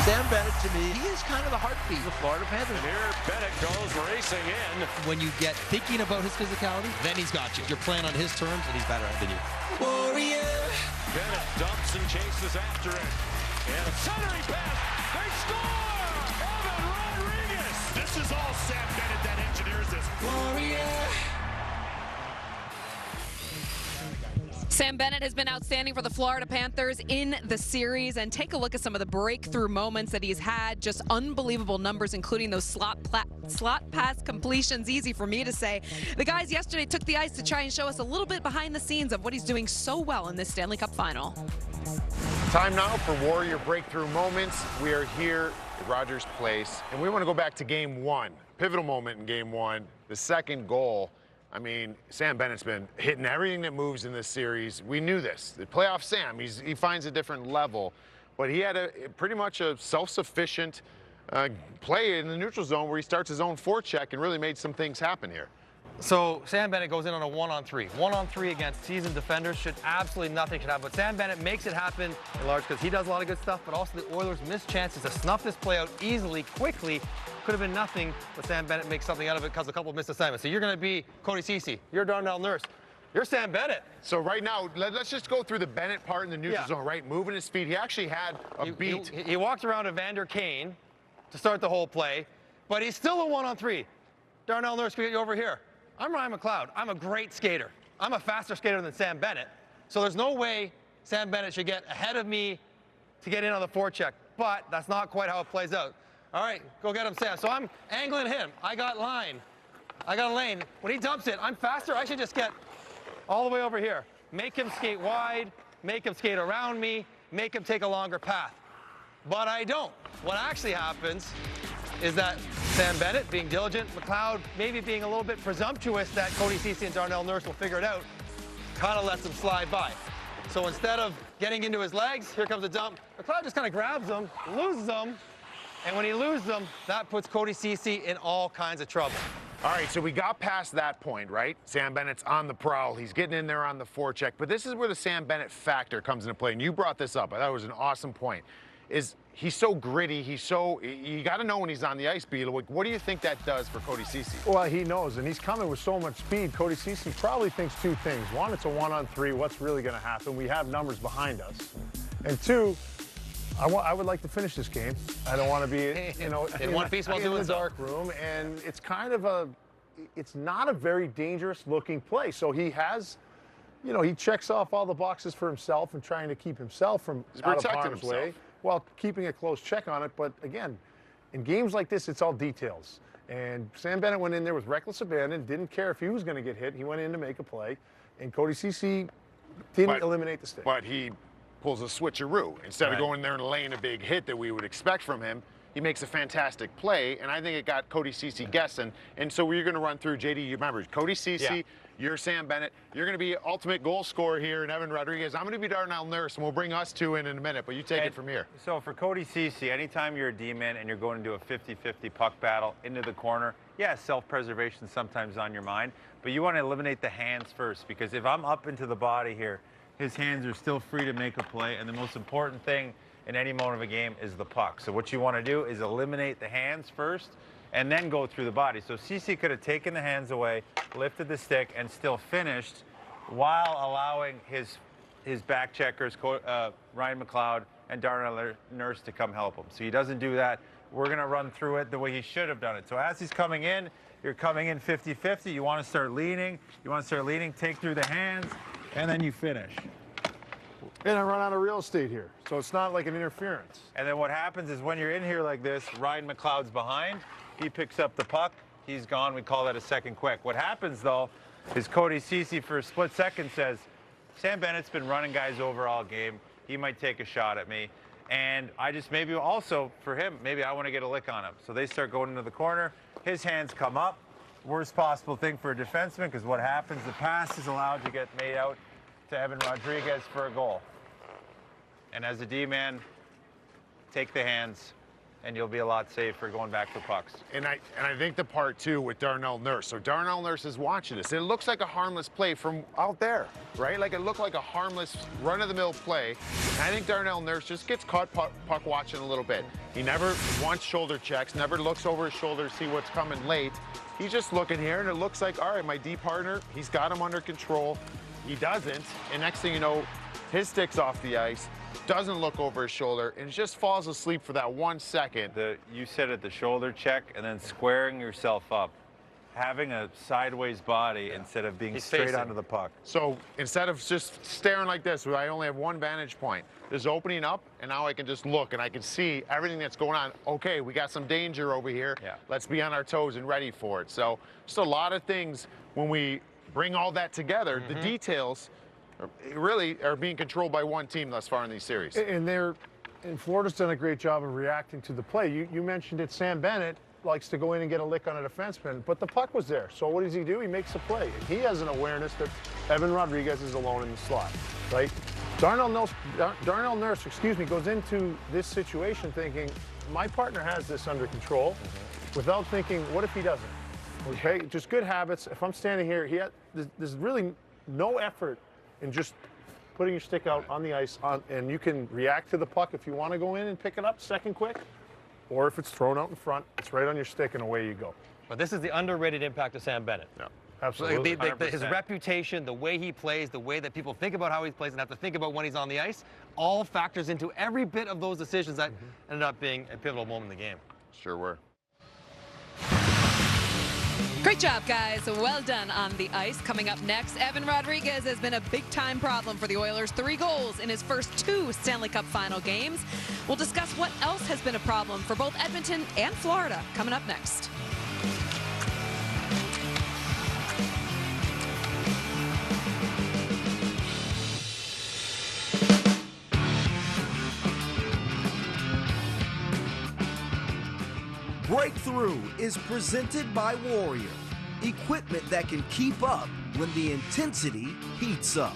Sam Bennett, to me, he is kind of the heartbeat of the Florida Panthers. Here Bennett goes racing in. When you get thinking about his physicality, then he's got you. You're playing on his terms, and he's better than you. Warrior. Bennett dumps and chases after it. And a centering pass. They score! Evan Rodriguez! This is all Sam Bennett that engineers this. Warrior. Sam Bennett has been outstanding for the Florida Panthers in the series, and take a look at some of the breakthrough moments that he's had. Just unbelievable numbers, including those slot pass completions. Easy for me to say. The guys yesterday took the ice to try and show us a little bit behind the scenes of what he's doing so well in this Stanley Cup final. Time now for Warrior breakthrough moments. We are here at Rogers Place, and we want to go back to game one. Pivotal moment in game one, the second goal. I mean, Sam Bennett's been hitting everything that moves in this series. We knew this. The playoff Sam, he finds a different level. But he had pretty much a self-sufficient play in the neutral zone where he starts his own forecheck and really made some things happen here. So Sam Bennett goes in on a one-on-three. One-on-three against seasoned defenders. Absolutely nothing should happen. But Sam Bennett makes it happen in large because he does a lot of good stuff, but also the Oilers missed chances to snuff this play out easily, quickly. Could have been nothing, but Sam Bennett makes something out of it because a couple of missed assignments. So you're going to be Cody Ceci. You're Darnell Nurse. You're Sam Bennett. So right now, let's just go through the Bennett part in the neutral zone, right? Moving his feet. He actually had a beat. He walked around Evander Kane to start the whole play, but he's still a one-on-three. Darnell Nurse, can we get you over here? I'm Ryan McLeod. I'm a great skater. I'm a faster skater than Sam Bennett. So there's no way Sam Bennett should get ahead of me to get in on the forecheck. But that's not quite how it plays out. All right, go get him, Sam. So I'm angling him. I got line. I got a lane. When he dumps it, I'm faster. I should just get all the way over here. Make him skate wide. Make him skate around me. Make him take a longer path. But I don't. What actually happens is that Sam Bennett, being diligent, McLeod maybe being a little bit presumptuous that Cody Ceci and Darnell Nurse will figure it out, kind of lets him slide by. So instead of getting into his legs, here comes a dump. McLeod just kind of grabs them, loses them, and when he loses them, that puts Cody Ceci in all kinds of trouble. All right, so we got past that point, right? Sam Bennett's on the prowl. He's getting in there on the forecheck. But this is where the Sam Bennett factor comes into play, and you brought this up. I thought it was an awesome point. He's so gritty. You got to know when he's on the ice, Beetle. What do you think that does for Cody Ceci? Well, he knows, and he's coming with so much speed. Cody Ceci probably thinks two things. One, it's a one-on-three. What's really going to happen? We have numbers behind us. And two, I would like to finish this game. I don't want to be, in one piece while in doing the dark room. And it's kind of it's not a very dangerous-looking play. So he has, he checks off all the boxes for himself and trying to keep himself from out of harm's way, while keeping a close check on it. But again, in games like this, it's all details. And Sam Bennett went in there with reckless abandon, didn't care if he was going to get hit. He went in to make a play, and Cody Ceci didn't eliminate the stick. But he pulls a switcheroo. Instead of going there and laying a big hit that we would expect from him, he makes a fantastic play, and I think it got Cody Ceci guessing. And so we're going to run through, JD, you remember, Cody Ceci, you're Sam Bennett. You're going to be ultimate goal scorer here in Evan Rodriguez. I'm going to be Darnell Nurse, and we'll bring us two in a minute, but you take it from here. So for Cody Ceci, anytime you're a D-man and you're going into a 50-50 puck battle into the corner, self-preservation is sometimes on your mind, but you want to eliminate the hands first, because if I'm up into the body here, his hands are still free to make a play, and the most important thing in any moment of a game is the puck. So what you want to do is eliminate the hands first and then go through the body. So Ceci could have taken the hands away, lifted the stick, and still finished while allowing his back checkers, Ryan McLeod and Darnell Nurse, to come help him. So he doesn't do that. We're going to run through it the way he should have done it. So as he's coming in, you're coming in 50-50. You want to start leaning. Take through the hands, and then you finish. And I run out of real estate here, so it's not like an interference. And then what happens is when you're in here like this, Ryan McLeod's behind. He picks up the puck. He's gone. We call that a second quick. What happens, though, is Cody Ceci for a split second says, Sam Bennett's been running guys over all game. He might take a shot at me. And maybe also for him, maybe I want to get a lick on him. So they start going into the corner. His hands come up. Worst possible thing for a defenseman, because what happens, the pass is allowed to get made out to Evan Rodriguez for a goal. And as a D-man, take the hands and you'll be a lot safer going back for pucks. And I think the part, too, with Darnell Nurse. So Darnell Nurse is watching this. It looks like a harmless play from out there, right? Like, it looked like a harmless run-of-the-mill play. And I think Darnell Nurse just gets caught puck watching a little bit. He never wants shoulder checks, never looks over his shoulder to see what's coming late. He's just looking here, and it looks like, all right, my D partner, he's got him under control. He doesn't, and next thing you know, his stick's off the ice, doesn't look over his shoulder, and just falls asleep for that 1 second. You said it, the shoulder check, and then squaring yourself up. Having a sideways body instead of being straight onto the puck. So instead of just staring like this, where I only have one vantage point, this opening up, and now I can just look, and I can see everything that's going on. Okay, we got some danger over here. Yeah. Let's be on our toes and ready for it. So just a lot of things when we bring all that together, the details really are being controlled by one team thus far in these series. And Florida's done a great job of reacting to the play. You mentioned it, Sam Bennett likes to go in and get a lick on a defenseman, but the puck was there. So what does he do? He makes a play. And he has an awareness that Evan Rodriguez is alone in the slot, right? Darnell Nurse, goes into this situation thinking, my partner has this under control, without thinking, what if he doesn't? Okay, just good habits. If I'm standing here, there's really no effort in just putting your stick out on the ice, and you can react to the puck if you want to go in and pick it up second quick, or if it's thrown out in front, it's right on your stick and away you go. But this is the underrated impact of Sam Bennett. Yeah, absolutely. His reputation, the way he plays, the way that people think about how he plays and have to think about when he's on the ice, all factors into every bit of those decisions that ended up being a pivotal moment in the game. Sure were. Great job, guys. Well done on the ice. Coming up next, Evan Rodriguez has been a big-time problem for the Oilers. 3 goals in his first 2 Stanley Cup final games. We'll discuss what else has been a problem for both Edmonton and Florida. Coming up next. Breakthrough is presented by Warrior, equipment that can keep up when the intensity heats up.